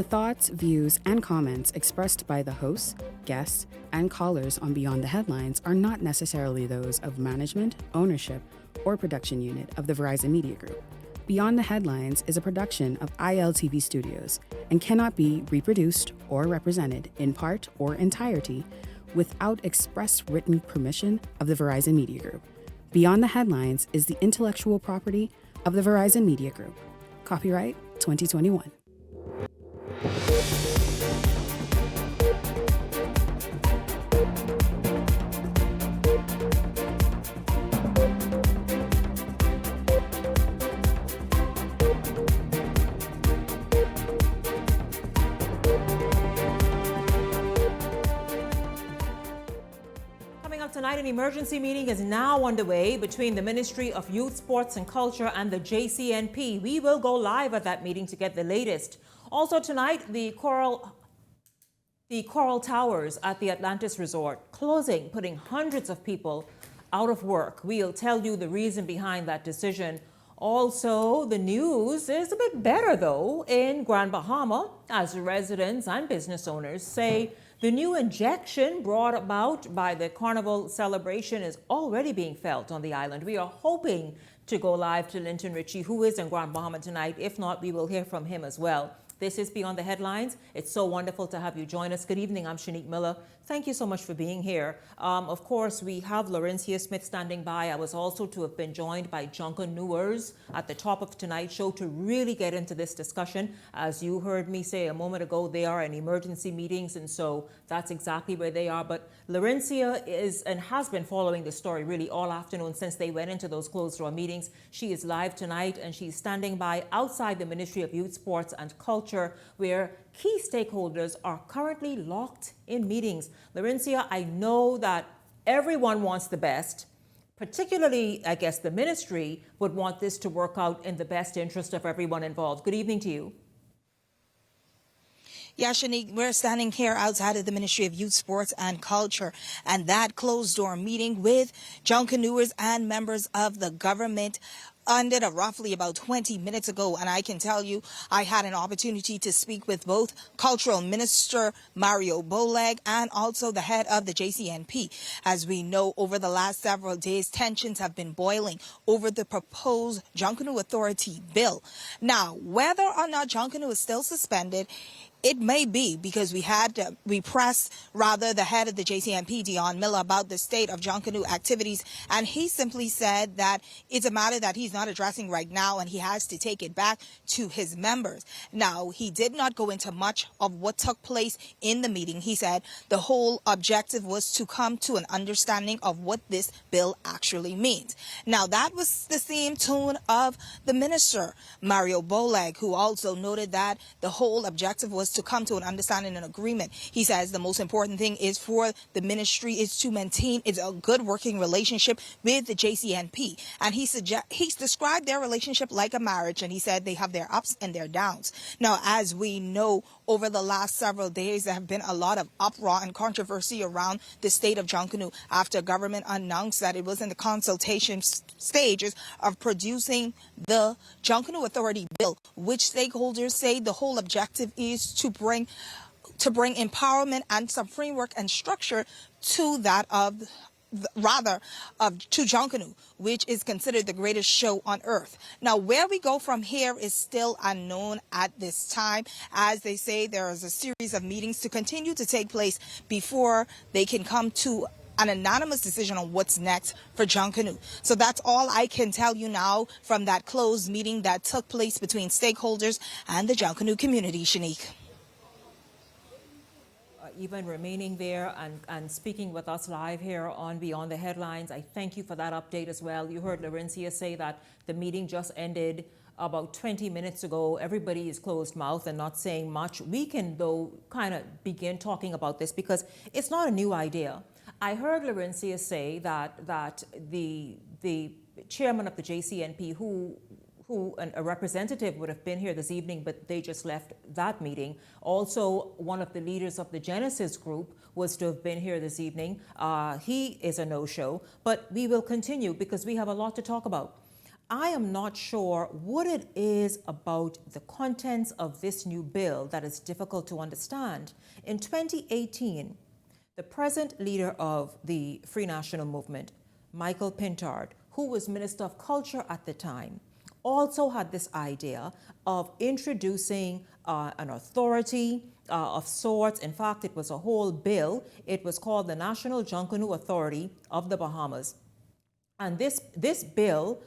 The thoughts, views, and comments expressed by the hosts, guests, and callers on Beyond the Headlines are not necessarily those of management, ownership, or production unit of the Verizon Media Group. Beyond the Headlines is a production of ILTV Studios and cannot be reproduced or represented in part or entirety without express written permission of the Verizon Media Group. Beyond the Headlines is the intellectual property of the Verizon Media Group. Copyright 2021. Tonight, an emergency meeting is now underway between the Ministry of Youth, Sports and Culture and the JCNP. We will go live at that meeting to get the latest. Also tonight, the Coral Towers at the Atlantis Resort closing, putting hundreds of people out of work. We'll tell you the reason behind that decision. Also, the news is a bit better, though, in Grand Bahama, as residents and business owners say the new injection brought about by the Carnival celebration is already being felt on the island. We are hoping to go live to Linton Ritchie, who is in Grand Bahama tonight. If not, we will hear from him as well. This is Beyond the Headlines. It's so wonderful to have you join us. Good evening. I'm Shanique Miller. Thank you so much for being here. Of course, we have Laurencia Smith standing by. I was also to have been joined by Junkanooers at the top of tonight's show to really get into this discussion. As you heard me say a moment ago, they are in emergency meetings, and so that's exactly where they are. But Laurencia is and has been following the story really all afternoon since they went into those closed-door meetings. She is live tonight, and she's standing by outside the Ministry of Youth, Sports and Culture, where key stakeholders are currently locked in meetings. Laurencia, I know that everyone wants the best, particularly, I guess, the ministry would want this to work out in the best interest of everyone involved. Good evening to you. Yeah, Shanique, we're standing here outside of the Ministry of Youth, Sports and Culture, and that closed-door meeting with Junkanooers and members of the government ended roughly about 20 minutes ago, and I can tell you I had an opportunity to speak with both Cultural Minister Mario Boleg and also the head of the JCNP. As we know, over the last several days, tensions have been boiling over the proposed Junkanoo Authority bill. Now, whether or not Junkanoo is still suspended, it may be, because we pressed the head of the JCNP, Dion Miller, about the state of Junkanoo activities, and he simply said that it's a matter that he's not addressing right now, and he has to take it back to his members. Now, he did not go into much of what took place in the meeting. He said the whole objective was to come to an understanding of what this bill actually means. Now, that was the same tone of the minister, Mario Boleg, who also noted that the whole objective was to come to an understanding and agreement. He says the most important thing is for the ministry is to maintain a good working relationship with the JCNP. And he's described their relationship like a marriage, and he said they have their ups and their downs. Now, as we know, over the last several days, there have been a lot of uproar and controversy around the state of Junkanoo after government announced that it was in the consultation stages of producing the Junkanoo Authority bill, which stakeholders say the whole objective is to bring empowerment and some framework and structure to that of to Junkanoo, which is considered the greatest show on earth. Now, where we go from here is still unknown at this time. As they say, there is a series of meetings to continue to take place before they can come to an anonymous decision on what's next for Junkanoo. So that's all I can tell you now from that closed meeting that took place between stakeholders and the Junkanoo community, Shanique. Even remaining there and speaking with us live here on Beyond the Headlines. I thank you for that update as well. You heard Laurencia say that the meeting just ended about 20 minutes ago. Everybody is closed mouth and not saying much. We can, though, kind of begin talking about this because it's not a new idea. I heard Laurencia say that the chairman of the JCNP, who a representative would have been here this evening, but they just left that meeting. Also, one of the leaders of the Genesis group was to have been here this evening. He is a no-show, but we will continue because we have a lot to talk about. I am not sure what it is about the contents of this new bill that is difficult to understand. In 2018, the present leader of the Free National Movement, Michael Pintard, who was Minister of Culture at the time, also had this idea of introducing an authority of sorts. In fact, it was a whole bill. It was called the National Junkanoo Authority of the Bahamas. And this bill,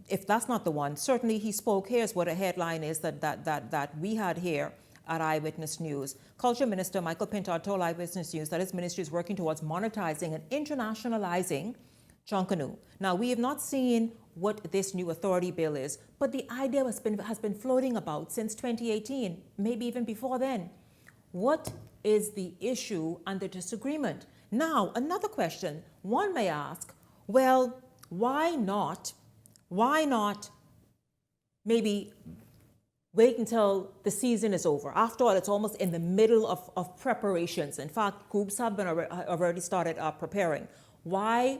if that's not the one, certainly he spoke. Here's what a headline is that we had here at Eyewitness News. Culture Minister Michael Pintard told Eyewitness News that his ministry is working towards monetizing and internationalizing Junkanoo. Now, we have not seen what this new authority bill is, but the idea has been floating about since 2018, maybe even before then. What is the issue and the disagreement? Now, another question one may ask, well, why not maybe wait until the season is over? After all, it's almost in the middle of preparations. In fact, groups have been already started preparing. Why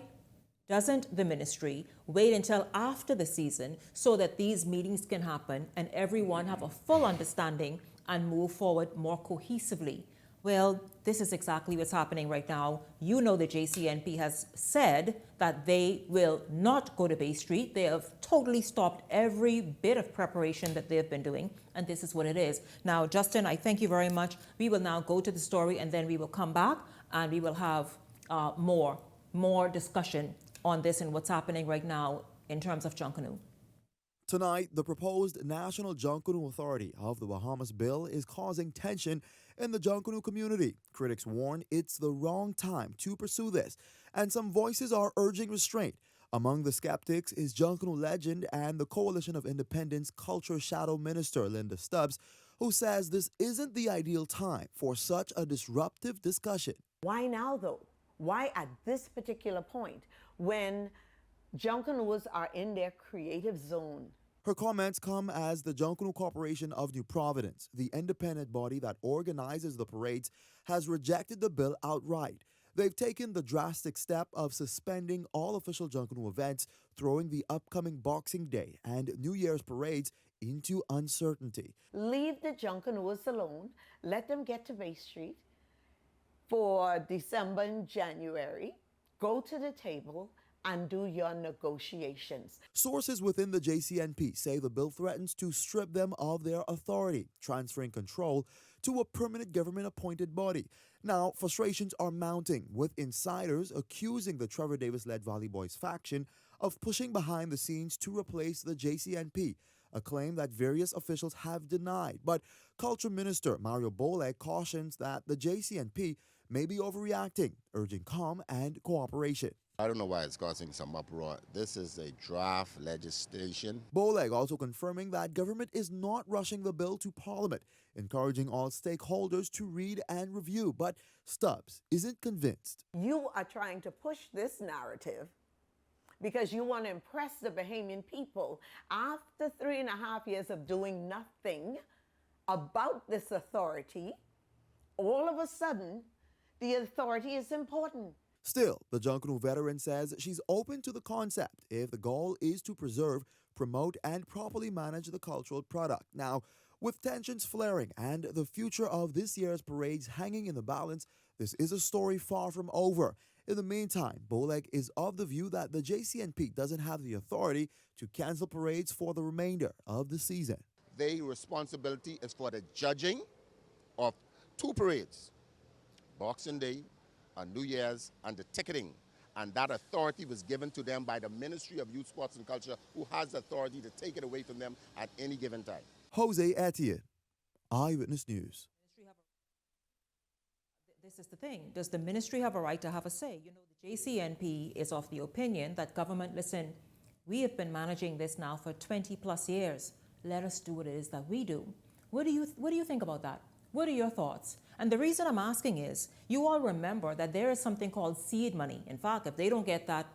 doesn't the ministry wait until after the season so that these meetings can happen and everyone have a full understanding and move forward more cohesively? Well, this is exactly what's happening right now. You know the JCNP has said that they will not go to Bay Street. They have totally stopped every bit of preparation that they've been doing, and this is what it is. Now, Justin, I thank you very much. We will now go to the story, and then we will come back, and we will have more discussion on this and what's happening right now in terms of Junkanoo. Tonight, the proposed National Junkanoo Authority of the Bahamas bill is causing tension in the Junkanoo community. Critics warn it's the wrong time to pursue this, and some voices are urging restraint. Among the skeptics is Junkanoo legend and the Coalition of Independence Culture Shadow Minister Linda Stubbs, who says this isn't the ideal time for such a disruptive discussion. Why now, though? Why at this particular point when Junkanoos are in their creative zone? Her comments come as the Junkanoo Corporation of New Providence, the independent body that organizes the parades, has rejected the bill outright. They've taken the drastic step of suspending all official Junkanoo events, throwing the upcoming Boxing Day and New Year's parades into uncertainty. Leave the Junkanoos alone. Let them get to Bay Street for December and January. Go to the table and do your negotiations. Sources within the JCNP say the bill threatens to strip them of their authority, transferring control to a permanent government-appointed body. Now, frustrations are mounting, with insiders accusing the Trevor Davis-led Valley Boys faction of pushing behind the scenes to replace the JCNP, a claim that various officials have denied. But Culture Minister Mario Boleg cautions that the JCNP may be overreacting, urging calm and cooperation. I don't know why it's causing some uproar. This is a draft legislation. Boleg also confirming that government is not rushing the bill to Parliament, encouraging all stakeholders to read and review. But Stubbs isn't convinced. You are trying to push this narrative because you want to impress the Bahamian people. After 3.5 years of doing nothing about this authority, all of a sudden, the authority is important. Still, the Junkanoo veteran says she's open to the concept if the goal is to preserve, promote, and properly manage the cultural product. Now, with tensions flaring and the future of this year's parades hanging in the balance, this is a story far from over. In the meantime, Boleg is of the view that the JCNP doesn't have the authority to cancel parades for the remainder of the season. Their responsibility is for the judging of 2 parades, Boxing Day and New Year's, and the ticketing. And that authority was given to them by the Ministry of Youth, Sports and Culture, who has the authority to take it away from them at any given time. Jose Etienne, Eyewitness News. This is the thing. Does the ministry have a right to have a say? You know, the JCNP is of the opinion that government, listen, we have been managing this now for 20 plus years. Let us do what it is that we do. What do you think about that? What are your thoughts? And the reason I'm asking is, you all remember that there is something called seed money. In fact, if they don't get that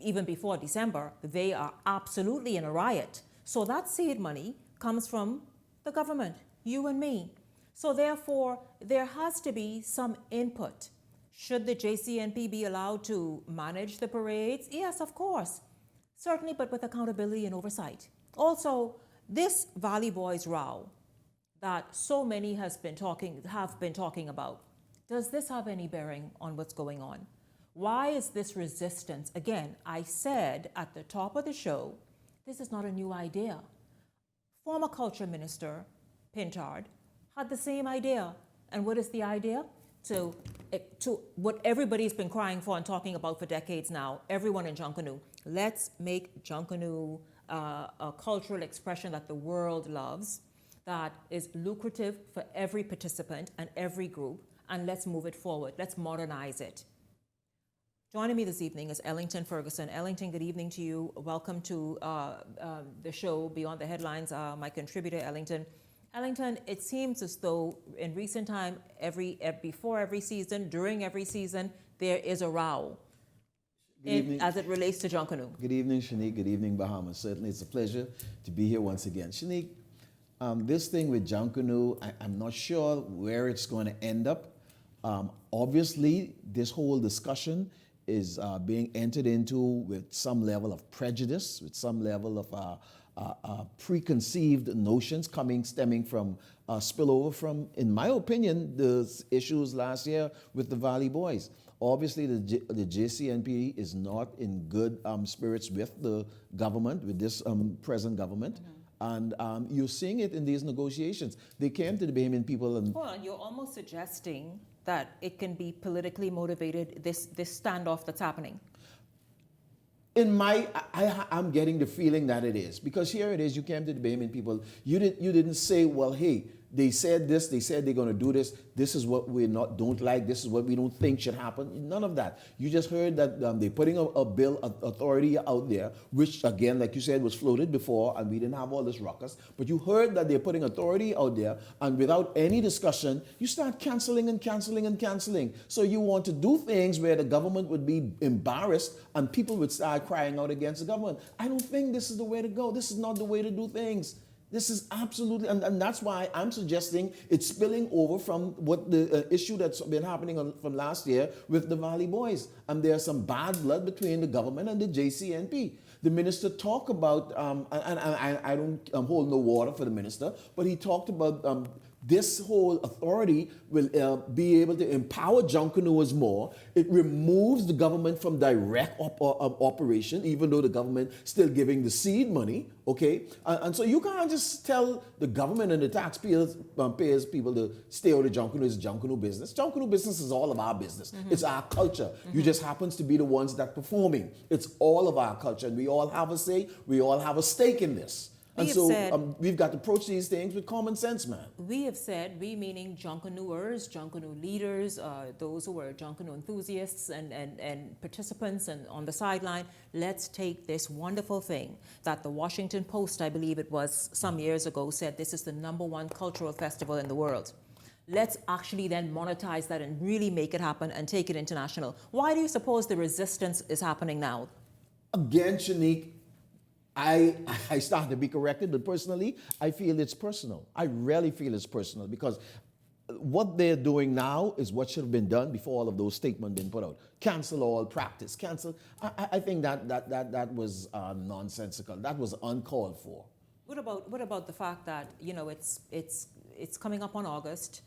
even before December, they are absolutely in a riot. So that seed money comes from the government, you and me. So therefore, there has to be some input. Should the JCNP be allowed to manage the parades? Yes, of course. Certainly, but with accountability and oversight. Also, this Valley Boys row that so many have been talking about, does this have any bearing on what's going on? Why is this resistance? Again, I said at the top of the show, this is not a new idea. Former Culture Minister Pintard had the same idea. And what is the idea? To what everybody's been crying for and talking about for decades now, everyone in Junkanoo. Let's make Junkanoo a cultural expression that the world loves, that is lucrative for every participant and every group, and let's move it forward. Let's modernize it. Joining me this evening is Ellington Ferguson. Ellington, good evening to you. Welcome to the show Beyond the Headlines, my contributor, Ellington. Ellington, it seems as though in recent time, before every season, during every season, there is a row as it relates to Junkanoo. Good evening, Shanique. Good evening, Bahama. Certainly, it's a pleasure to be here once again. Shanique, this thing with Junkanoo, I'm not sure where it's going to end up. Obviously, this whole discussion is being entered into with some level of prejudice, with some level of preconceived notions stemming from spillover from, in my opinion, the issues last year with the Valley Boys. Obviously, the JCNP is not in good spirits with the government, with this present government. Mm-hmm. And you're seeing it in these negotiations. They came to the Bahamian people and... Hold on, you're almost suggesting that it can be politically motivated, this standoff that's happening. I'm getting the feeling that it is. Because here it is, you came to the Bahamian people, you didn't say, well, hey, they said this, they said they're going to do this is what we don't like, this is what we don't think should happen. None of that. You just heard that they're putting a bill authority out there, which again, like you said, was floated before, and we didn't have all this ruckus. But you heard that they're putting authority out there, and without any discussion, you start canceling and canceling and canceling. So you want to do things where the government would be embarrassed and people would start crying out against the government. I don't think this is the way to go. This is not the way to do things. This is absolutely, and that's why I'm suggesting it's spilling over from what the issue that's been happening from last year with the Valley Boys. And there's some bad blood between the government and the JCNP. The minister talked about, and I don't hold no water for the minister, but he talked about this whole authority will be able to empower Junkanooers more. It removes the government from direct operation, even though the government still giving the seed money, okay? And so you can't just tell the government and the taxpayers people to stay out of Junkanoo. It's Junkanoo business. Junkanoo business is all of our business. Mm-hmm. It's our culture. Mm-hmm. You just happens to be the ones that performing. It's all of our culture, and we all have a say. We all have a stake in this. And so we've got to approach these things with common sense, man. We have said, we meaning Junkanooers, Junkanoo leaders, those who are Junkanoo enthusiasts and participants and on the sideline, let's take this wonderful thing that the Washington Post, I believe it was some years ago, said this is the #1 cultural festival in the world. Let's actually then monetize that and really make it happen and take it international. Why do you suppose the resistance is happening now? Again, Shanique, I start to be corrected, but personally, I feel it's personal. I really feel it's personal because what they're doing now is what should have been done before all of those statements been put out. Cancel all practice, cancel. I think that was nonsensical. That was uncalled for. What about the fact that it's coming up on August?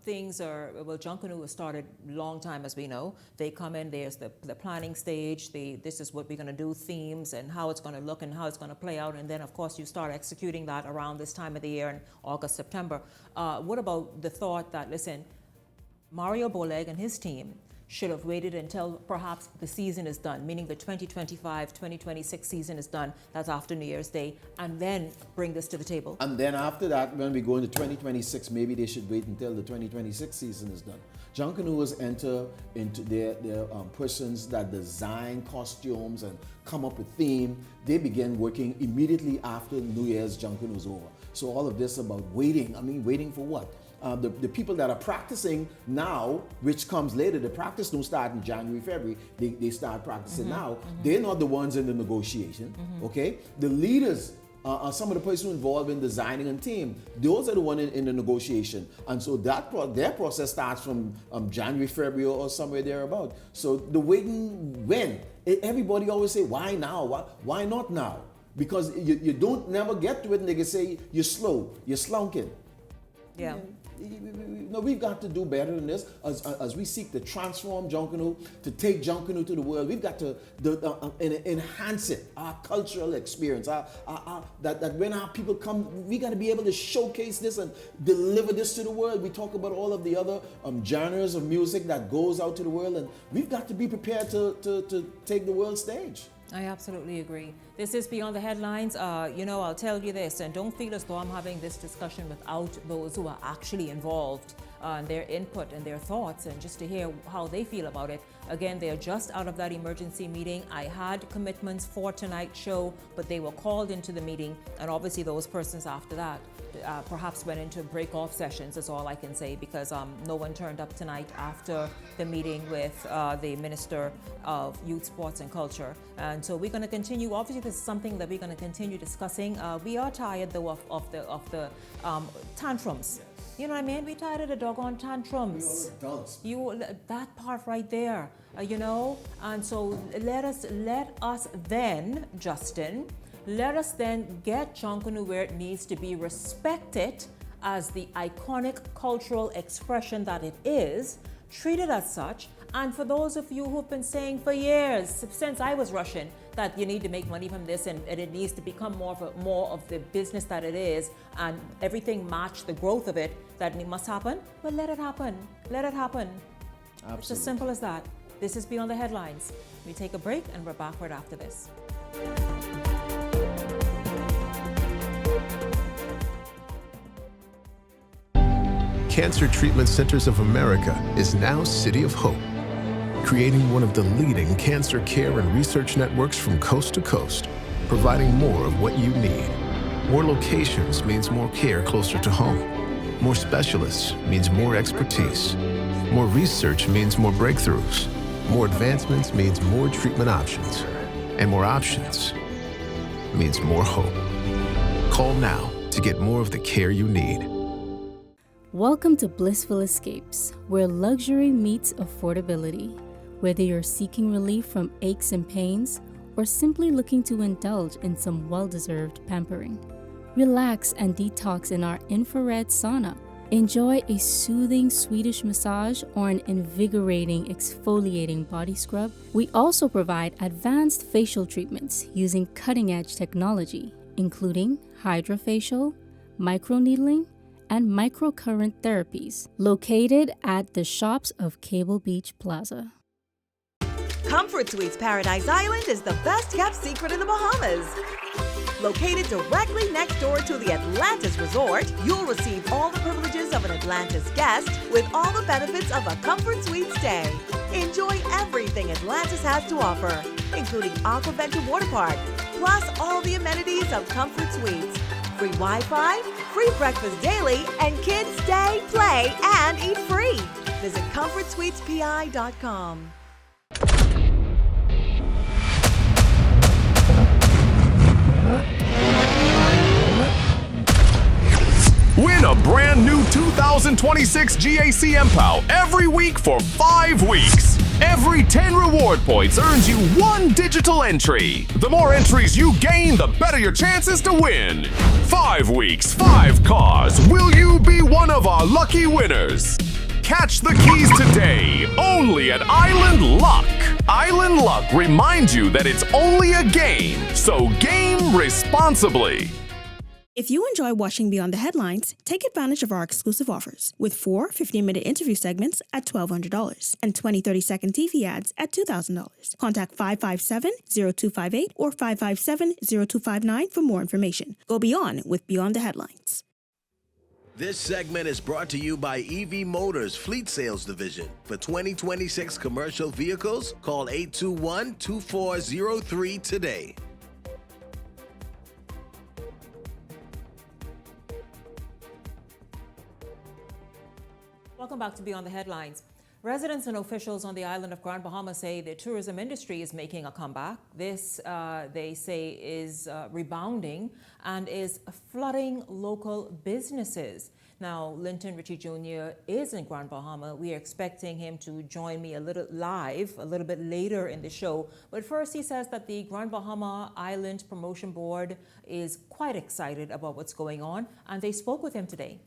Things are, well, Junkanoo was started long time, as we know. They come in, there's the planning stage, this is what we're going to do, themes, and how it's going to look and how it's going to play out. And then, of course, you start executing that around this time of the year in August, September. What about the thought that, listen, Mario Boleg and his team should have waited until perhaps the season is done, meaning the 2025-2026 season is done, that's after New Year's Day, and then bring this to the table? And then after that, when we go into 2026, maybe they should wait until the 2026 season is done. Junkanooers enter into their persons that design costumes and come up with theme. They begin working immediately after New Year's Junkanoo is over. So all of this about waiting, I mean, waiting for what? The people that are practicing now, which comes later, the practice don't start in January, February, they start practicing now. Mm-hmm. They're not the ones in the negotiation, okay? The leaders are some of the persons involved in designing and team. Those are the ones in the negotiation. And so their process starts from January, February, or somewhere thereabout. So the waiting when? Everybody always say, why now? Why not now? Because you don't never get to it, and they can say you're slow, you're slunking. Yeah. No, we've got to do better than this. As we seek to transform Junkanoo, to take Junkanoo to the world, we've got to enhance it, our cultural experience. That when our people come, we got to be able to showcase this and deliver this to the world. We talk about all of the other genres of music that goes out to the world, and we've got to be prepared to take the world stage. I absolutely agree. This is Beyond the Headlines. I'll tell you this, and don't feel as though I'm having this discussion without those who are actually involved, and their input and their thoughts, and just to hear how they feel about it. Again, they're just out of that emergency meeting. I had commitments for tonight's show, but they were called into the meeting, and obviously those persons after that perhaps went into break-off sessions, is all I can say, because no one turned up tonight after the meeting with the Minister of Youth, Sports and Culture. And so we're going to continue. Obviously, this is something that we're going to continue discussing. We are tired, though, of the tantrums. You know what I mean? We're tired of the doggone tantrums. That part right there, And so let us then, Justin, let us then get Junkanoo where it needs to be, respected as the iconic cultural expression that it is, treated as such. And for those of you who've been saying for years, since I was Russian, that you need to make money from this and it needs to become more of the business that it is, and everything match the growth of it, that it must happen, well, let it happen. Let it happen. Absolutely. It's as simple as that. This is Beyond the Headlines. We take a break and we're back right after this. Cancer Treatment Centers of America is now City of Hope, creating one of the leading cancer care and research networks from coast to coast, providing more of what you need. More locations means more care closer to home. More specialists means more expertise. More research means more breakthroughs. More advancements means more treatment options. And more options means more hope. Call now to get more of the care you need. Welcome to Blissful Escapes, where luxury meets affordability. Whether you're seeking relief from aches and pains or simply looking to indulge in some well-deserved pampering, relax and detox in our infrared sauna. Enjoy a soothing Swedish massage or an invigorating exfoliating body scrub. We also provide advanced facial treatments using cutting-edge technology, including hydrofacial, microneedling, and microcurrent therapies, located at the shops of Cable Beach Plaza. Comfort Suites Paradise Island is the best-kept secret in the Bahamas. Located directly next door to the Atlantis Resort, you'll receive all the privileges of an Atlantis guest with all the benefits of a Comfort Suite stay. Enjoy everything Atlantis has to offer, including Aquaventure Water Park, plus all the amenities of Comfort Suites. Free Wi-Fi, free breakfast daily, and kids stay, play, and eat free. Visit ComfortSuitesPI.com. Win a brand new 2026 GAC MPOW every week for 5 weeks. Every 10 reward points earns you 1 digital entry. The more entries you gain, the better your chances to win. 5 weeks, 5 cars. Will you be one of our lucky winners? Catch the keys today, only at Island Luck. Island Luck reminds you that it's only a game, so game responsibly. If you enjoy watching Beyond the Headlines, take advantage of our exclusive offers with 4 15-minute interview segments at $1,200 and 20 30-second TV ads at $2,000. Contact 557-0258 or 557-0259 for more information. Go beyond with Beyond the Headlines. This segment is brought to you by EV Motors Fleet Sales Division. For 2026 commercial vehicles, call 821-2403 today. Welcome back to Beyond the Headlines. Residents and officials on the island of Grand Bahama say the tourism industry is making a comeback. This, they say, is rebounding and is flooding local businesses. Now, Linton Ritchie Jr. is in Grand Bahama. We are expecting him to join me a little bit later in the show. But first, he says that the Grand Bahama Island Promotion Board is quite excited about what's going on, and they spoke with him today.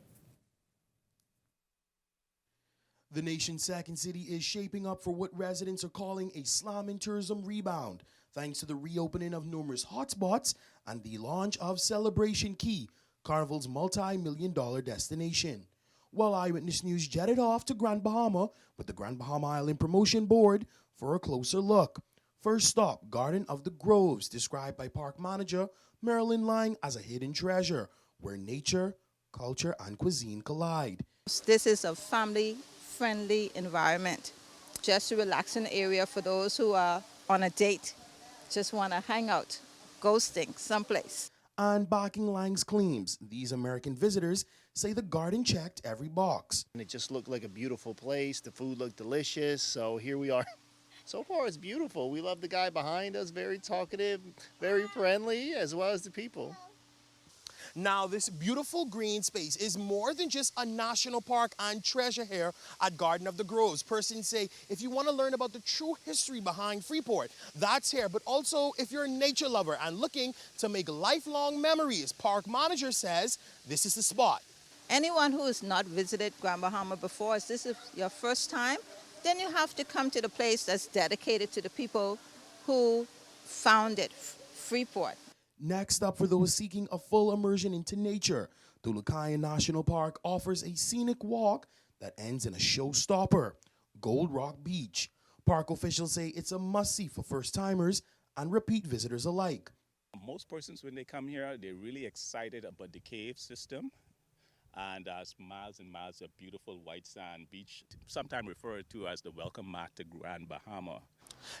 The nation's second city is shaping up for what residents are calling a slamming tourism rebound, thanks to the reopening of numerous hotspots and the launch of Celebration Key, Carnival's multi-million-dollar destination. Well, Eyewitness News jetted off to Grand Bahama with the Grand Bahama Island Promotion Board for a closer look. First stop, Garden of the Groves, described by park manager Marilyn Lang as a hidden treasure, where nature, culture, and cuisine collide. This is a family-friendly environment, just a relaxing area for those who are on a date, just want to hang out, ghosting someplace. And backing Lang's claims, these American visitors say the garden checked every box. And it just looked like a beautiful place. The food looked delicious, so here we are. So far, it's beautiful. We love the guy behind us, very talkative, very friendly, as well as the people. Now, this beautiful green space is more than just a national park and treasure here at Garden of the Groves. Persons say if you want to learn about the true history behind Freeport, that's here. But also, if you're a nature lover and looking to make lifelong memories, park manager says this is the spot. Anyone who has not visited Grand Bahama before, if this is your first time, then you have to come to the place that's dedicated to the people who founded Freeport. Next up, for those seeking a full immersion into nature, Tulukayan National Park offers a scenic walk that ends in a showstopper, Gold Rock Beach. Park officials say it's a must-see for first-timers and repeat visitors alike. Most persons, when they come here, they're really excited about the cave system. And miles and miles of beautiful white sand beach, sometimes referred to as the welcome mat to Grand Bahama.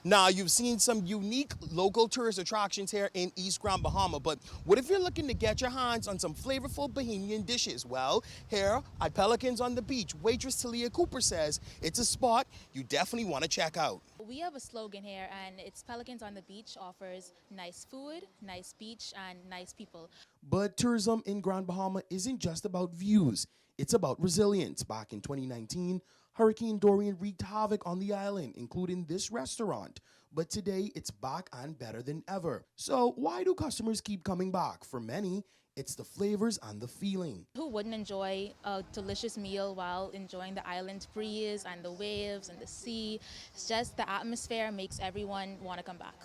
Now, you've seen some unique local tourist attractions here in East Grand Bahama, but what if you're looking to get your hands on some flavorful Bahamian dishes? Well, here at Pelicans on the Beach, waitress Talia Cooper says it's a spot you definitely want to check out. We have a slogan here, and it's Pelicans on the Beach offers nice food, nice beach, and nice people. But tourism in Grand Bahama isn't just about views. It's about resilience. Back in 2019, Hurricane Dorian wreaked havoc on the island, including this restaurant. But today, it's back and better than ever. So why do customers keep coming back? For many, it's the flavors and the feeling. Who wouldn't enjoy a delicious meal while enjoying the island breeze and the waves and the sea? It's just the atmosphere makes everyone want to come back.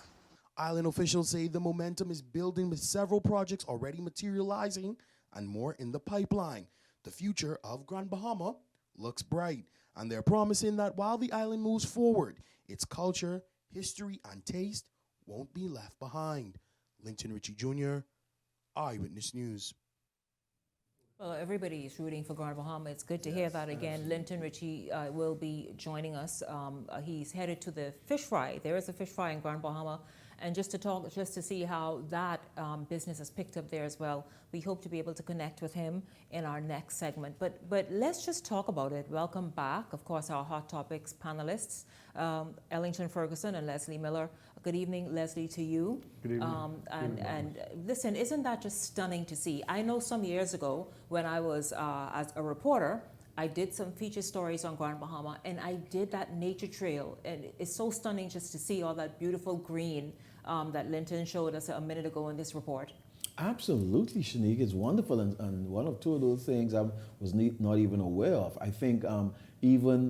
Island officials say the momentum is building with several projects already materializing and more in the pipeline. The future of Grand Bahama looks bright, and they're promising that while the island moves forward, its culture, history, and taste won't be left behind. Linton Ritchie Jr., Eyewitness News. Well, everybody is rooting for Grand Bahama. It's good to hear that again. Linton Ritchie will be joining us. He's headed to the fish fry. There is a fish fry in Grand Bahama. And just to see how that business has picked up there as well. We hope to be able to connect with him in our next segment. But let's just talk about it. Welcome back, of course, our Hot Topics panelists, Ellington Ferguson and Leslie Miller. Good evening, Leslie, to you. Good evening. And listen, isn't that just stunning to see? I know some years ago when I was as a reporter, I did some feature stories on Grand Bahama, and I did that nature trail, and it's so stunning just to see all that beautiful green that Linton showed us a minute ago in this report. Absolutely, Shanique. It's wonderful, and one of two of those things I was not even aware of. I think even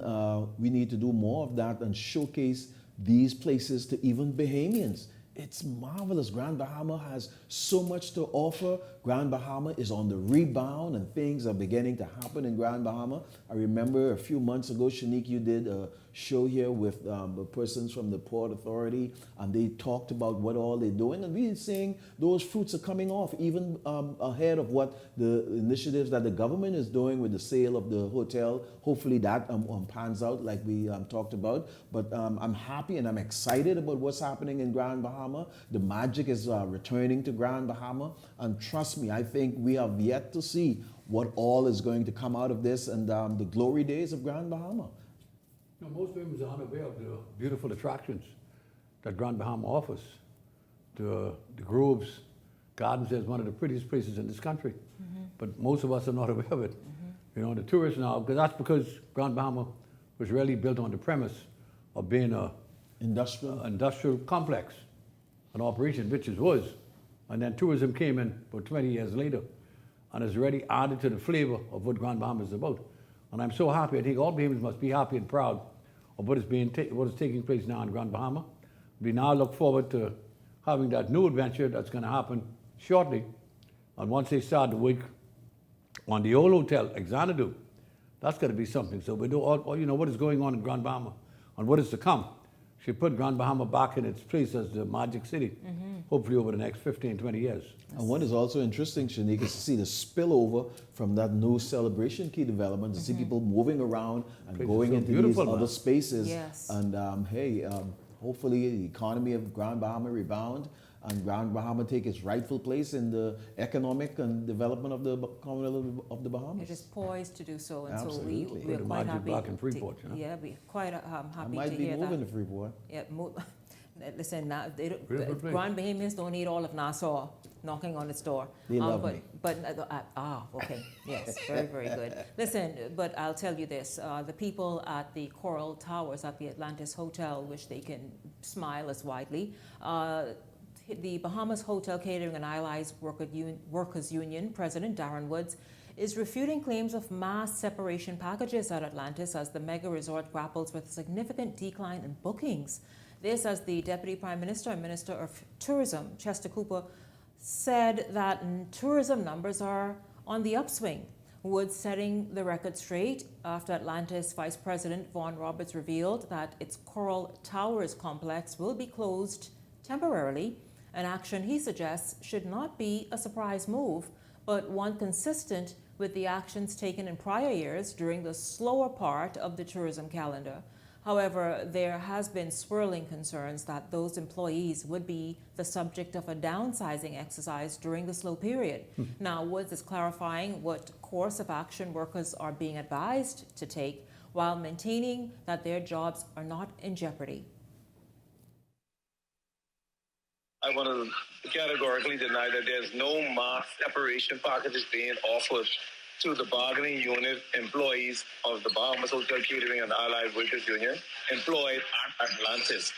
we need to do more of that and showcase these places to even Bahamians. It's marvelous. Grand Bahama has so much to offer. Grand Bahama is on the rebound, and things are beginning to happen in Grand Bahama. I remember a few months ago, Shanique, you did a show here with the persons from the Port Authority, and they talked about what all they're doing, and we're seeing those fruits are coming off, even ahead of what the initiatives that the government is doing with the sale of the hotel. Hopefully that pans out like we talked about. But I'm happy and I'm excited about what's happening in Grand Bahama. The magic is returning to Grand Bahama, and trust me, I think we have yet to see what all is going to come out of this and the glory days of Grand Bahama. You know, most women are unaware of the beautiful attractions that Grand Bahama offers. The groves, gardens is one of the prettiest places in this country, but most of us are not aware of it. You know, the tourists now, because that's because Grand Bahama was really built on the premise of being a industrial complex, an operation, which it was. And then tourism came in about 20 years later and has already added to the flavor of what Grand Bahama is about. And I'm so happy. I think all Bahamians must be happy and proud of what is taking place now in Grand Bahama. We now look forward to having that new adventure that's going to happen shortly. And once they start the week on the old hotel, Xanadu, that's going to be something. So we do all, you know, what is going on in Grand Bahama and what is to come. She put Grand Bahama back in its place as the magic city, hopefully over the next 15, 20 years. And what is also interesting, Shanique, is to see the spillover from that new Celebration Key development, to see people moving around and going so into these other man. spaces. Yes. And hopefully the economy of Grand Bahama rebound and Grand Bahama take its rightful place in the economic and development of the Commonwealth of the Bahamas. It is poised to do so, and Absolutely. so we're quite happy. Back in Freeport, yeah, we're quite happy I to might be hear moving that. to Freeport. Yeah, listen, now, Beautiful place. Grand Bahamians don't need all of Nassau knocking on its door. They love me. Okay, yes, very, very good. Listen, but I'll tell you this, the people at the Coral Towers at the Atlantis Hotel wish they can smile as widely. The Bahamas Hotel Catering and Allies Workers Union President Darren Woods is refuting claims of mass separation packages at Atlantis as the mega resort grapples with a significant decline in bookings. This as the Deputy Prime Minister and Minister of Tourism, Chester Cooper, said that tourism numbers are on the upswing. Woods setting the record straight after Atlantis Vice President Vaughn Roberts revealed that its Coral Towers complex will be closed temporarily, an action he suggests should not be a surprise move, but one consistent with the actions taken in prior years during the slower part of the tourism calendar. However, there has been swirling concerns that those employees would be the subject of a downsizing exercise during the slow period. Now, Woods is clarifying what course of action workers are being advised to take while maintaining that their jobs are not in jeopardy. I want to categorically deny that there's no mass separation packages being offered to the bargaining unit employees of the Bahamas Hotel Catering and Allied Workers Union employed at Atlantis.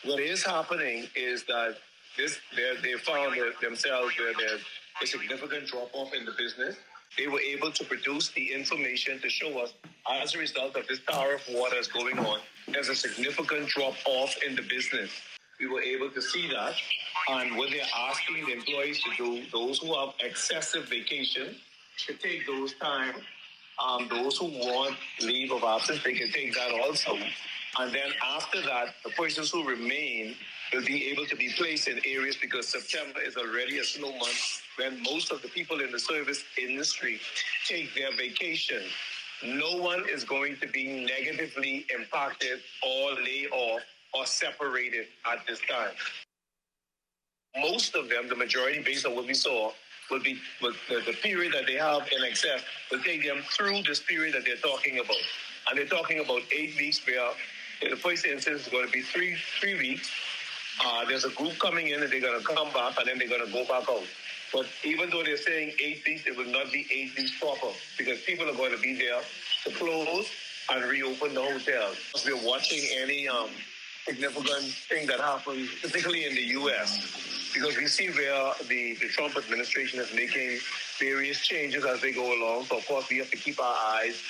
What is happening is that they found themselves where there's a significant drop-off in the business. They were able to produce the information to show us, as a result of this tariff war that's going on, there's a significant drop-off in the business. We were able to see that, and what they're asking the employees to do, those who have excessive vacation, to take those time. Those who want leave of absence, they can take that also. And then after that, the persons who remain will be able to be placed in areas, because September is already a slow month when most of the people in the service industry take their vacation. No one is going to be negatively impacted or laid off or separated at this time. Most of them, the majority based on what we saw, will be the period that they have in excess will take them through this period that they're talking about. And they're talking about 8 weeks where in the first instance it's going to be three weeks. There's a group coming in and they're going to come back and then they're going to go back out. But even though they're saying 8 weeks, it will not be 8 weeks proper, because people are going to be there to close and reopen the hotel. We're watching any significant thing that happens, particularly in the U.S., because we see where the Trump administration is making various changes as they go along. So, of course, we have to keep our eyes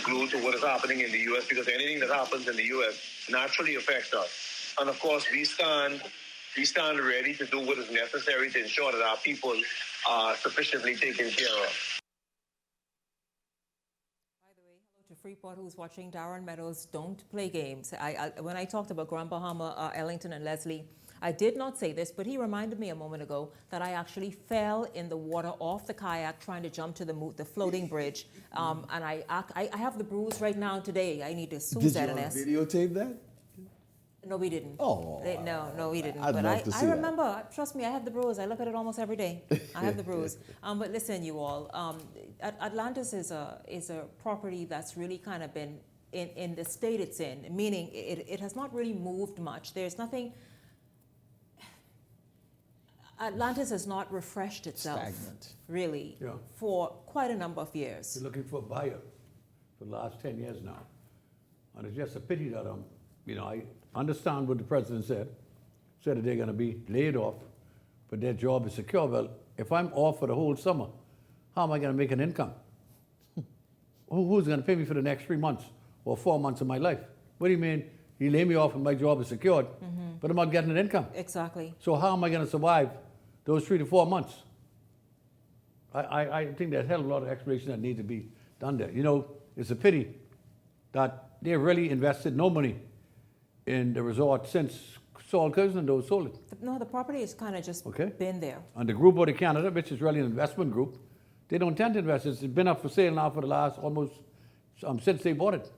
glued to what is happening in the U.S., because anything that happens in the U.S. naturally affects us. And, of course, we stand ready to do what is necessary to ensure that our people are sufficiently taken care of. To Freeport, who's watching, Darren Meadows, don't play games. When I talked about Grand Bahama, Ellington and Leslie, I did not say this, but he reminded me a moment ago that I actually fell in the water off the kayak trying to jump to the floating bridge. And I have the bruise right now today. I need to sue ZNS. Did you videotape that? No, we didn't. Oh. No, we didn't. I'd but love to see I remember, trust me, I have the bruise. I look at it almost every day. I have the bruise. But listen, you all, Atlantis is a property that's really kind of been in the state it's in, meaning it has not really moved much. There's nothing. Atlantis has not refreshed itself, Stagnant. really, Yeah. for quite a number of years. We're looking for a buyer for the last 10 years now. And it's just a pity that, I understand what the president said that they're going to be laid off, but their job is secure. Well, if I'm off for the whole summer, how am I going to make an income? Who's going to pay me for the next 3 months or 4 months of my life? What do you mean? You lay me off and my job is secured, but I'm not getting an income. Exactly. So how am I going to survive those 3 to 4 months? I think there's a hell of a lot of exploration that needs to be done there. It's a pity that they really invested no money in the resort since Saul Cousin and those sold it. No, the property has kind of just been there. And the group out of Canada, which is really an investment group, they don't tend to invest. It's been up for sale now for the last almost, since they bought it.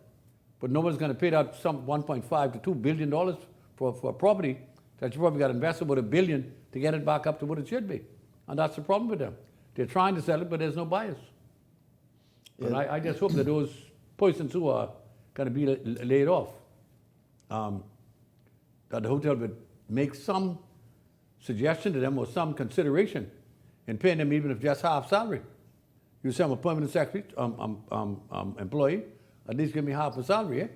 But no one's going to pay that some $1.5 to $2 billion for a property that you probably got to invest about $1 billion to get it back up to what it should be. And that's the problem with them. They're trying to sell it, but there's no buyers. And I just hope that those persons who are going to be laid off, that the hotel would make some suggestion to them or some consideration in paying them even if just half salary. You say I'm a permanent secretary, employee, at least give me half a salary, eh?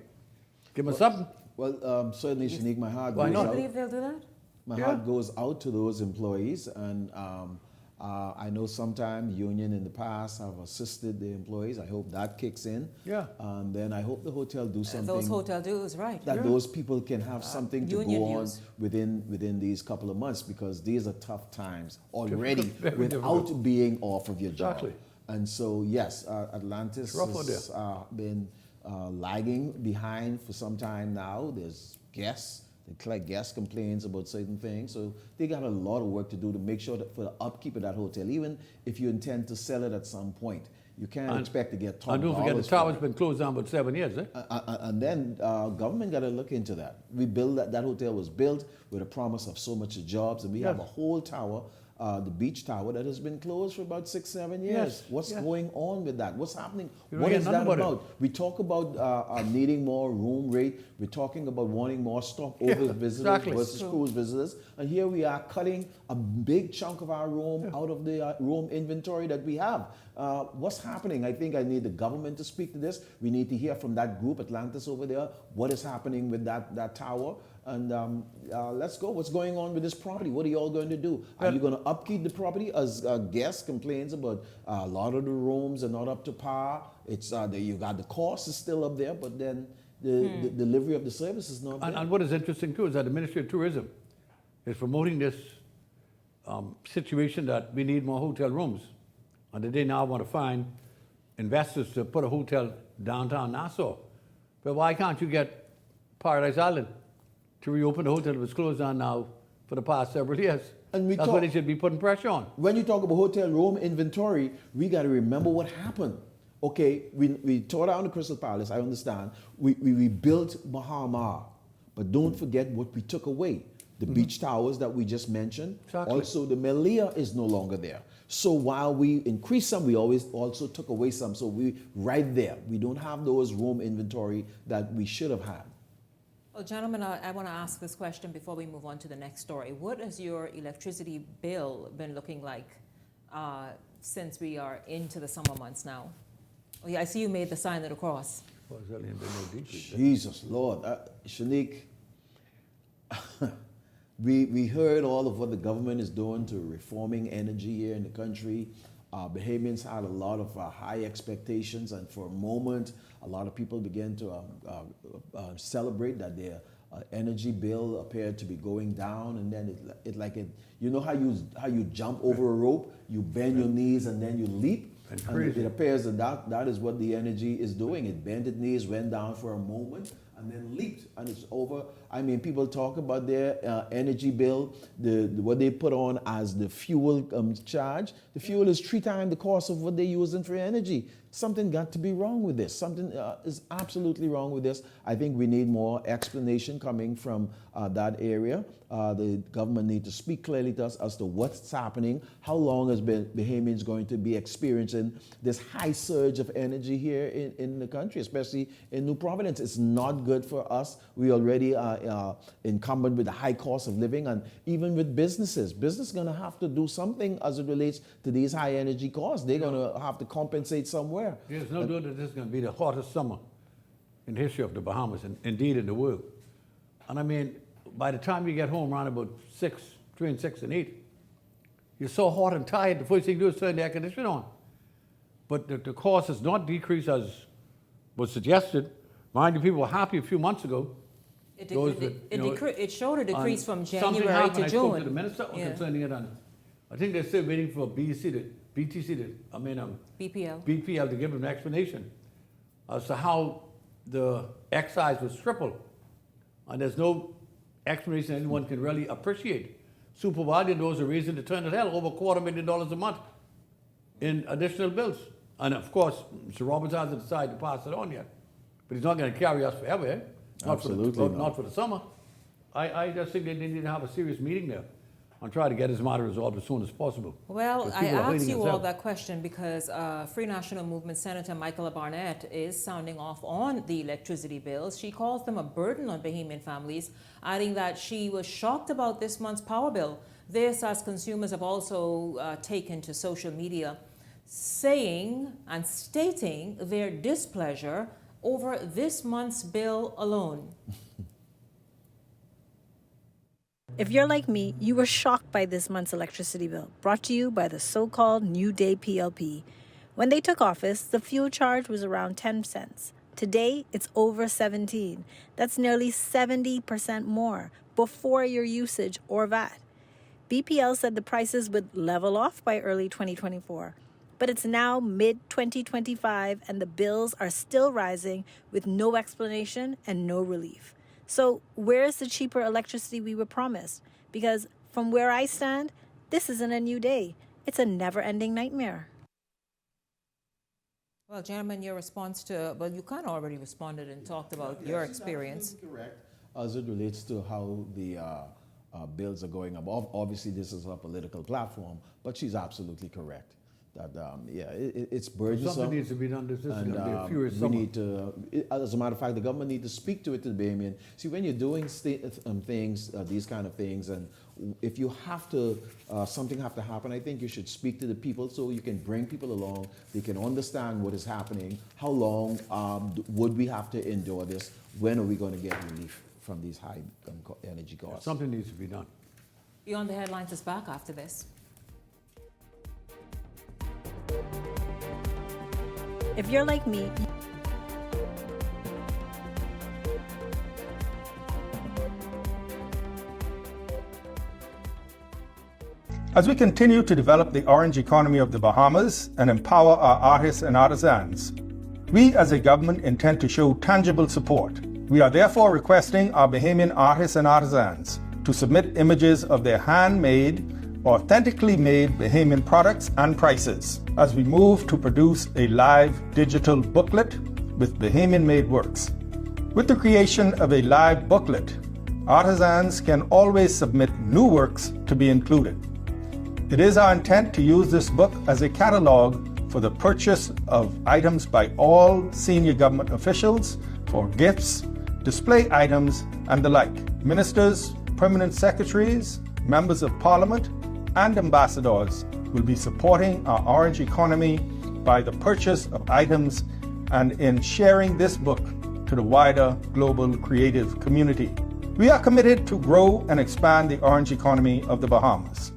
Give me something. Well, certainly, Shanique, my heart Do goes you out. believe they'll do that? My heart goes out to those employees, and I know sometimes union in the past have assisted the employees. I hope that kicks in. Yeah. And then I hope the hotel do something. Those hotel dues, right. That those people can have something to union go on dues. within these couple of months, because these are tough times already Very without difficult. being off of your job. Exactly. And so, yes, Atlantis It's rough out has been lagging behind for some time now. There's guests. They collect guest complaints about certain things. So they got a lot of work to do to make sure that for the upkeep of that hotel, even if you intend to sell it at some point, you can't expect to get top And don't forget the tower's been closed down about 7 years, eh? And then government got to look into that. We built that hotel was built with a promise of so much of jobs, and we have a whole tower, the beach tower, that has been closed for about 6-7 years. Yes, What's going on with that? What's happening? You don't What hear is nothing that about it. about? We talk about needing more room rate. We're talking about wanting more stopover visitors exactly. versus cruise visitors. And here we are cutting a big chunk of our room out of the room inventory that we have. What's happening? I think I need the government to speak to this. We need to hear from that group, Atlantis over there, what is happening with that tower. And let's go. What's going on with this property? What are you all going to do? Are you going to upkeep the property? As guests complains about a lot of the rooms are not up to par. It's you got the cost is still up there, but then the delivery of the service is not there. And what is interesting too is that the Ministry of Tourism is promoting this situation that we need more hotel rooms. And that they now want to find investors to put a hotel downtown Nassau. But why can't you get Paradise Island to reopen the hotel that was closed down now for the past several years? And that's what they should be putting pressure on. When you talk about hotel room inventory, we got to remember what happened. Okay, we tore down the Crystal Palace, I understand. We rebuilt Bahama, but don't forget what we took away. The beach towers that we just mentioned. Exactly. Also, the Melia is no longer there. So while we increased some, we always also took away some. So we right there. We don't have those room inventory that we should have had. Well, gentlemen, I want to ask this question before we move on to the next story. What has your electricity bill been looking like since we are into the summer months now? Oh, yeah, I see you made the sign of the cross. Well, there's really been no decrease. Jesus, Lord. Shanique, we heard all of what the government is doing to reforming energy here in the country. Bahamians had a lot of high expectations, and for a moment, a lot of people began to celebrate that their energy bill appeared to be going down, and then you know how you jump over a rope, you bend your knees and then you leap. And it appears that is what the energy is doing. It bent its knees, went down for a moment, and then leaped, and it's over. I mean, people talk about their energy bill, what they put on as the fuel charge. The fuel is 3 times the cost of what they're using for energy. Something got to be wrong with this. Something is absolutely wrong with this. I think we need more explanation coming from that area. The government need to speak clearly to us as to what's happening. How long has Bahamians going to be experiencing this high surge of energy here in the country, especially in New Providence? It's not good for us. We already are encumbered with the high cost of living, and even with businesses. Business is going to have to do something as it relates to these high energy costs. They're going to have to compensate somewhere. There's no doubt that this is going to be the hottest summer in the history of the Bahamas, and indeed in the world. And I mean, by the time you get home around about 6, between 6 and 8, you're so hot and tired, the first thing you do is turn the air conditioning on. But the cost has not decreased as was suggested. Mind you, people were happy a few months ago. It showed a decrease from January to I June. spoke to the minister concerning it, and I think they're still waiting for BPL to give them an explanation as to how the excise was tripled. And there's no explanation anyone can really appreciate. Supervisor knows a reason to turn it hell, over $250,000 a month in additional bills. And of course, Mr. Roberts hasn't decided to pass it on yet. But he's not going to carry us forever, eh? Absolutely not for the summer. I just think they need to have a serious meeting there and try to get his matter resolved as soon as possible. Well, I asked you all that question because Free National Movement Senator Michaela Barnett is sounding off on the electricity bills. She calls them a burden on Bahamian families, adding that she was shocked about this month's power bill. This, as consumers have also taken to social media, saying and stating their displeasure over this month's bill alone. If you're like me, you were shocked by this month's electricity bill, brought to you by the so-called New Day PLP. When they took office, the fuel charge was around 10 cents. Today, it's over 17. That's nearly 70% more before your usage or VAT. BPL said the prices would level off by early 2024. But it's now mid-2025 and the bills are still rising with no explanation and no relief. So where's the cheaper electricity we were promised? Because from where I stand, this isn't a new day. It's a never-ending nightmare. Well, gentlemen, your response to, well, you kind of already responded and talked about your experience. Correct. As it relates to how the bills are going up. Obviously, this is a political platform, but she's absolutely correct. That it's burdensome. Something needs to be done. This is going to be a furious we summer. need to, as a matter of fact, the government needs to speak to it to the Bahamian. See, when you're doing things, these kind of things, and if you have to, something have to happen, I think you should speak to the people so you can bring people along. They can understand what is happening. How long would we have to endure this? When are we going to get relief from these high energy costs? Something needs to be done. Beyond the Headlines is back after this. If you're like me, As we continue to develop the orange economy of the Bahamas and empower our artists and artisans, we as a government intend to show tangible support. We are therefore requesting our Bahamian artists and artisans to submit images of their handmade, authentically made Bahamian products and prices as we move to produce a live digital booklet with Bahamian-made works. With the creation of a live booklet, artisans can always submit new works to be included. It is our intent to use this book as a catalog for the purchase of items by all senior government officials for gifts, display items, and the like. Ministers, permanent secretaries, members of parliament, and ambassadors will be supporting our orange economy by the purchase of items and in sharing this book to the wider global creative community. We are committed to grow and expand the orange economy of the Bahamas.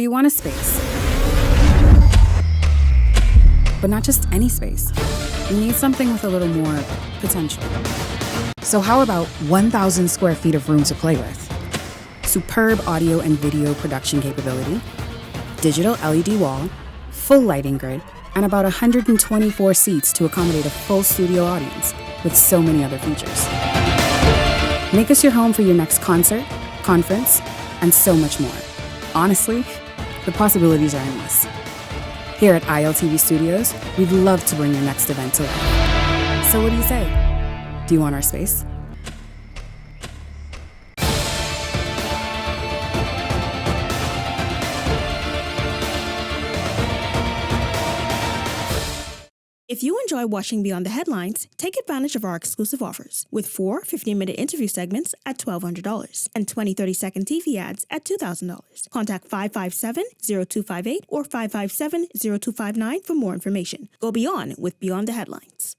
you want a space. But not just any space. You need something with a little more potential. So how about 1,000 square feet of room to play with? Superb audio and video production capability, digital LED wall, full lighting grid, and about 124 seats to accommodate a full studio audience with so many other features. Make us your home for your next concert, conference, and so much more. Honestly, the possibilities are endless. Here at ILTV Studios, we'd love to bring your next event to life. So what do you say? Do you want our space? If you enjoy watching Beyond the Headlines, take advantage of our exclusive offers with 4 15-minute interview segments at $1,200 and 20 30-second TV ads at $2,000. Contact 557-0258 or 557-0259 for more information. Go beyond with Beyond the Headlines.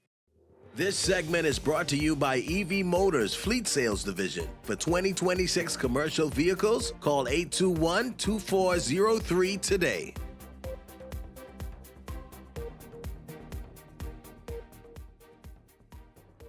This segment is brought to you by EV Motors Fleet Sales Division. For 2026 commercial vehicles, call 821-2403 today.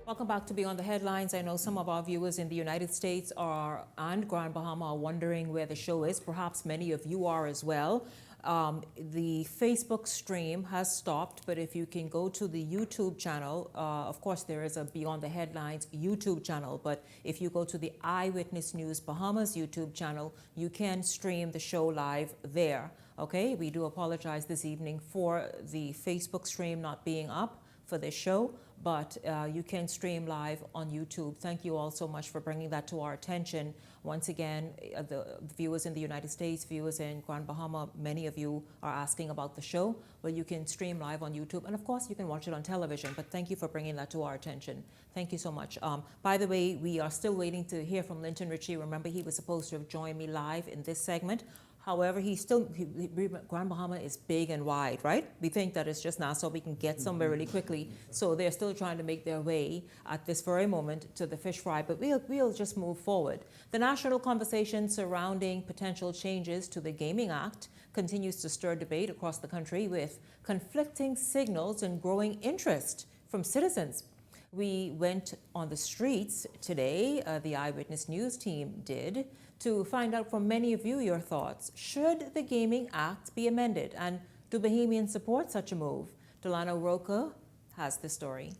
Welcome back to Beyond the Headlines. I know some of our viewers in the United States and Grand Bahama are wondering where the show is. Perhaps many of you are as well. The Facebook stream has stopped, but if you can go to the YouTube channel, of course there is a Beyond the Headlines YouTube channel, but if you go to the Eyewitness News Bahamas YouTube channel, you can stream the show live there. Okay, we do apologize this evening for the Facebook stream not being up for this show, but you can stream live on YouTube. Thank you all so much for bringing that to our attention. Once again, the viewers in the United States, viewers in Grand Bahama, many of you are asking about the show. Well, you can stream live on YouTube, and of course, you can watch it on television, but thank you for bringing that to our attention. Thank you so much. By the way, we are still waiting to hear from Linton Ritchie. Remember, he was supposed to have joined me live in this segment. However, Grand Bahama is big and wide, right? We think that it's just Nassau, we can get somewhere really quickly. So they're still trying to make their way at this very moment to the fish fry, but we'll just move forward. The national conversation surrounding potential changes to the Gaming Act continues to stir debate across the country with conflicting signals and growing interest from citizens. We went on the streets today, the Eyewitness News team did, to find out from many of you your thoughts. Should the Gaming Act be amended? And do Bahamians support such a move? Delano Roca has the story.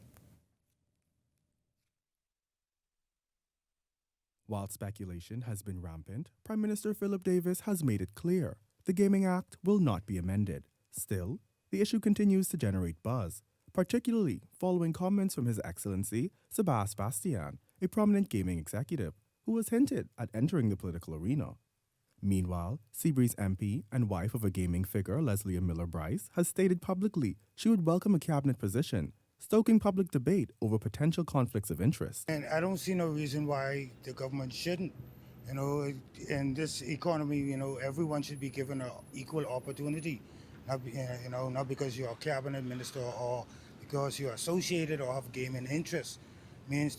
While speculation has been rampant, Prime Minister Philip Davis has made it clear the Gaming Act will not be amended. Still, the issue continues to generate buzz, particularly following comments from His Excellency Sebastian, a prominent gaming executive, who has hinted at entering the political arena. Meanwhile, Seabreeze MP and wife of a gaming figure, Leslie Miller Bryce, has stated publicly she would welcome a cabinet position, stoking public debate over potential conflicts of interest. And I don't see no reason why the government shouldn't. You know, in this economy, you know, everyone should be given an equal opportunity. Not because you're a cabinet minister or because you're associated or have gaming interests. Makes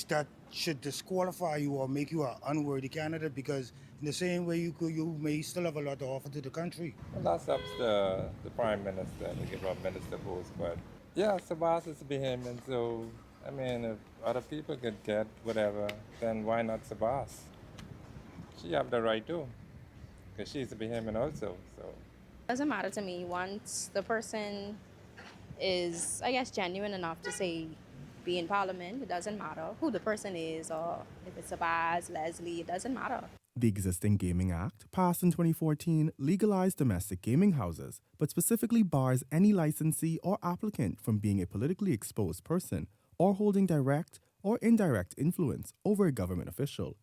that should disqualify you or make you an unworthy candidate, because in the same way you may still have a lot to offer to the country. Well, that's up to the Prime Minister to give a minister post, but yeah, Sabas is a Bahamian, so I mean, if other people could get whatever, then why not Sabas? She have the right to, because she's a Bahamian also, so. Doesn't matter to me once the person is, I guess, genuine enough to say be in Parliament. It doesn't matter who the person is, or if it's Sabaz, Leslie, it doesn't matter. The existing Gaming Act, passed in 2014, legalized domestic gaming houses, but specifically bars any licensee or applicant from being a politically exposed person or holding direct or indirect influence over a government official.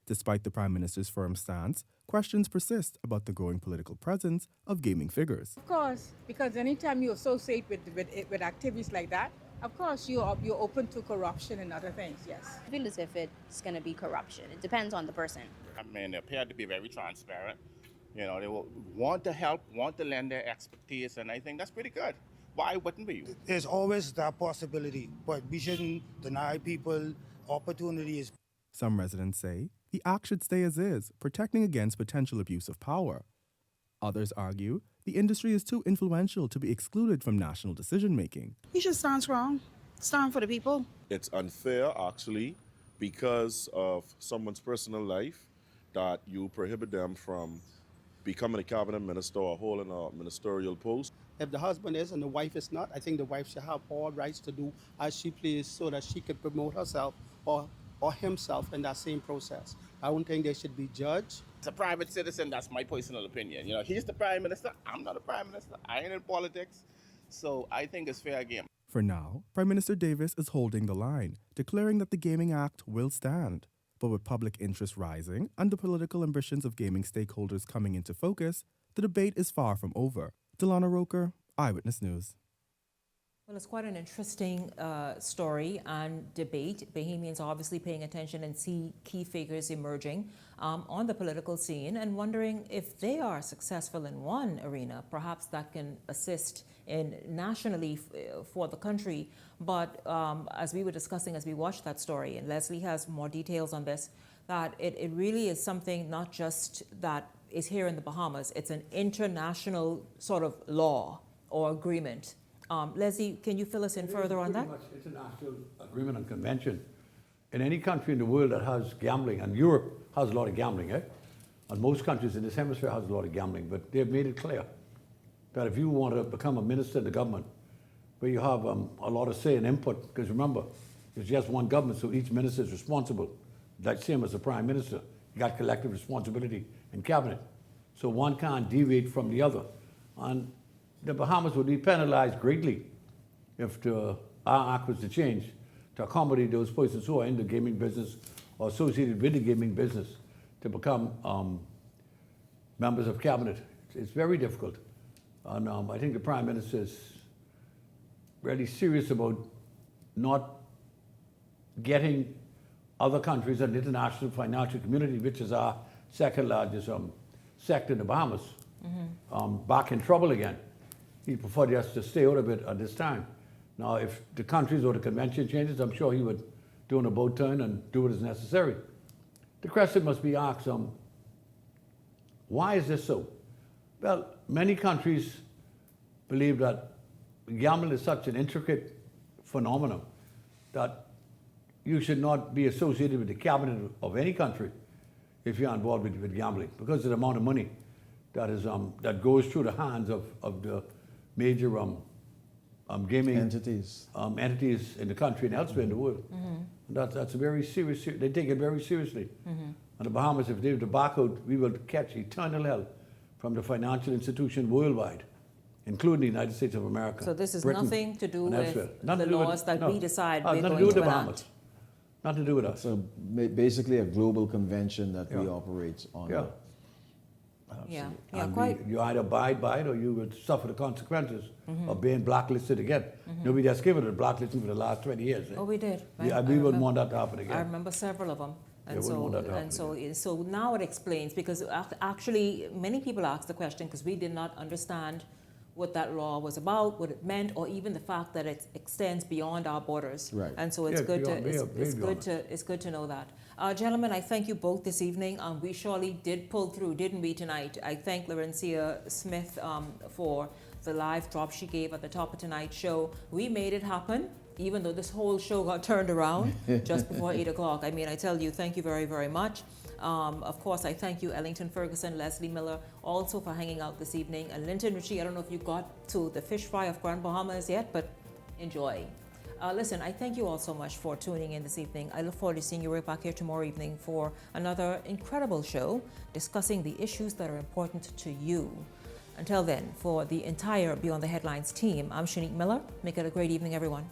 Despite the Prime Minister's firm stance, questions persist about the growing political presence of gaming figures. Of course, because anytime you associate with activities like that, of course you're open to corruption and other things, yes. I feel as if it's going to be corruption. It depends on the person. I mean, they appear to be very transparent. You know, they will want to help, want to lend their expertise, and I think that's pretty good. Why wouldn't we? There's always that possibility, but we shouldn't deny people opportunities. Some residents say the act should stay as is, protecting against potential abuse of power. Others argue the industry is too influential to be excluded from national decision-making. You should stand strong. Stand for the people. It's unfair, actually, because of someone's personal life, that you prohibit them from becoming a cabinet minister or holding a ministerial post. If the husband is and the wife is not, I think the wife should have all rights to do as she pleases so that she can promote herself or himself in that same process. I don't think they should be judged. It's a private citizen, that's my personal opinion. You know, he's the prime minister, I'm not a prime minister, I ain't in politics. So I think it's fair game. For now, Prime Minister Davis is holding the line, declaring that the Gaming Act will stand. But with public interest rising and the political ambitions of gaming stakeholders coming into focus, the debate is far from over. Delana Roker, Eyewitness News. Well, it's quite an interesting story and debate. Bahamians are obviously paying attention and see key figures emerging on the political scene and wondering if they are successful in one arena, perhaps that can assist in nationally for the country. But as we were discussing as we watched that story, and Leslie has more details on this, that it really is something not just that is here in the Bahamas, it's an international sort of law or agreement. Leslie, can you fill us in further on that? Pretty much international agreement and convention. In any country in the world that has gambling, and Europe has a lot of gambling, and most countries in this hemisphere has a lot of gambling, but they've made it clear that if you want to become a minister in the government, where you have a lot of say and input, because remember, it's just one government, so each minister is responsible. Like same as the prime minister, you got collective responsibility in cabinet. So one can't deviate from the other. And the Bahamas would be penalized greatly if our act was to change to accommodate those persons who are in the gaming business or associated with the gaming business to become members of cabinet. It's very difficult. And I think the Prime Minister is really serious about not getting other countries and the international financial community, which is our second largest sector in the Bahamas, back in trouble again. He preferred us to stay out of it at this time. Now, if the countries or the convention changes, I'm sure he would do an about turn and do what is necessary. The question must be asked, why is this so? Well, many countries believe that gambling is such an intricate phenomenon that you should not be associated with the cabinet of any country if you're involved with gambling, because of the amount of money that is that goes through the hands of the major gaming entities in the country and elsewhere in the world. That's a very serious. They take it very seriously. And the Bahamas, if they were to back out, we will catch eternal hell from the financial institution worldwide, including the United States of America. So this is Britain, nothing to do with the laws that we decide we're nothing going to do with to the enact. Bahamas. Nothing to do with us. So basically a global convention that we operate on. You either abide by it or you would suffer the consequences of being blacklisted again. Nobody just given it a blacklisting for the last 20 years. Oh, we did. Right? Yeah, we wouldn't want that to happen again. I remember several of them. And Yeah, so now it explains, because actually many people ask the question because we did not understand what that law was about, what it meant, or even the fact that it extends beyond our borders. Right. And so it's good to know that. Gentlemen, I thank you both this evening. We surely did pull through, didn't we, tonight? I thank Laurencia Smith for the live drop she gave at the top of tonight's show. We made it happen, even though this whole show got turned around just before 8 o'clock. I mean, I tell you, thank you very, very much. Of course, I thank you, Ellington Ferguson, Leslie Miller, also for hanging out this evening. And Linton Ritchie, I don't know if you got to the fish fry of Grand Bahamas yet, but enjoy. Listen, I thank you all so much for tuning in this evening. I look forward to seeing you right back here tomorrow evening for another incredible show discussing the issues that are important to you. Until then, for the entire Beyond the Headlines team, I'm Shanique Miller. Make it a great evening, everyone.